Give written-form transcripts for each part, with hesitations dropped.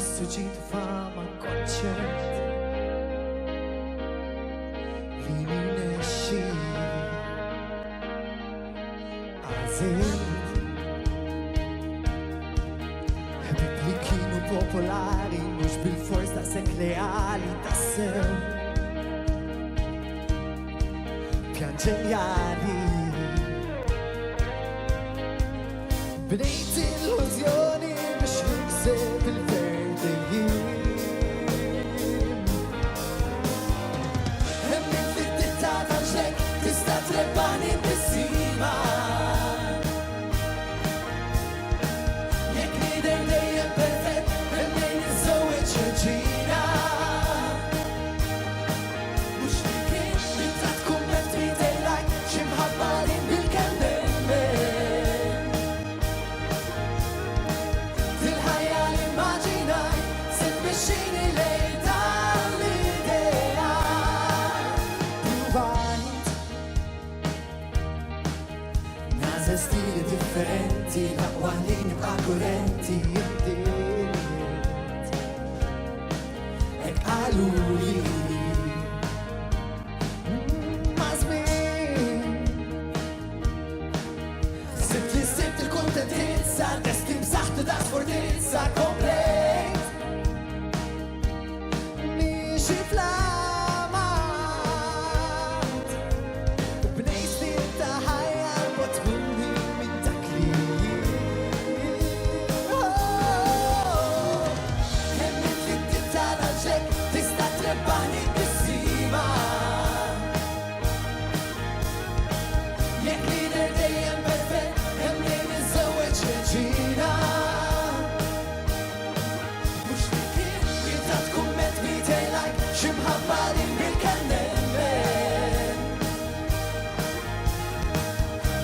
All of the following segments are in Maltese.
Nissuġġiet fama konċert li ninexxi għażilt ħbib li kienu popolari mhux bil-fors daqshekk leali tassew pjan ġenjali bnejt illużjoni biex nikseb il-verdejjin hemmit li t-tittata ġlek tista' trebbani bis-sima jekk nidher dejjem perfett emmejn iżżewweġ reġina mhux li kien ritratt kumment twittejlajk xi mħabba li bil-kemm nemmen fil-ħajja li immaġinaj se tmexxini lejn dan l-idea provajt nażel stili differenti l-aqwa li nibqa' kurrenti jibdiet hekk qaluli ma' żmien sibt li sibt il-kuntentizza testi b'saħħtu da' sfortizza komplejt mixi fl-amat u bnejt snin ta' ħajja bot minni minn dak li hemmit li t-tittara ġek tista' trebbani bis-sima jekk nidher dejjem perfett emmejn iżżewweġ reġina mhux li kien ritratt kumment twittejlajk xi mħabba li bil-kemm nemmen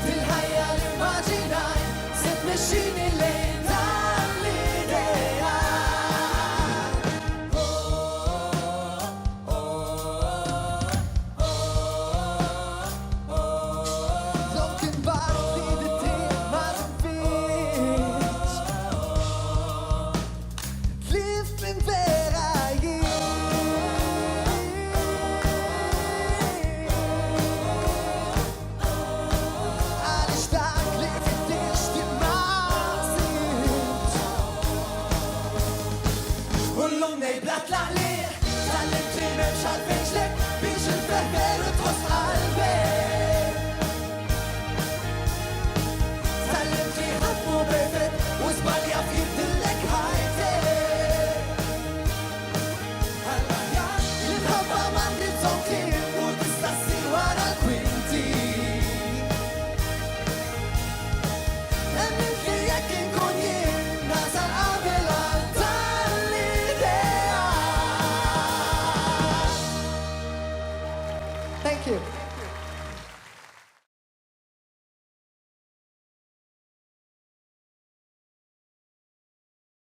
fil-ħajja li immaġinaj se tmexxini lejn dan l-idea Dawk il-bart li d-tim ma tfitx Tlif minn vera għaliex dak li fittix kien ma sibx u llum ngħid bla tlaqliq tallimt li m'hemmx għalfejn xlek biex il-ferħ veru tħoss qalbek tallimt li ħadd mhu perfett u żbalja f'jibdillek ħajtek għall-aħjar li mħabba m'għandi bżonn kliem u tista' ssir wara l-kwinti hemmit li jekk inkun jien nasal qabel għal dan l-idea Thank you.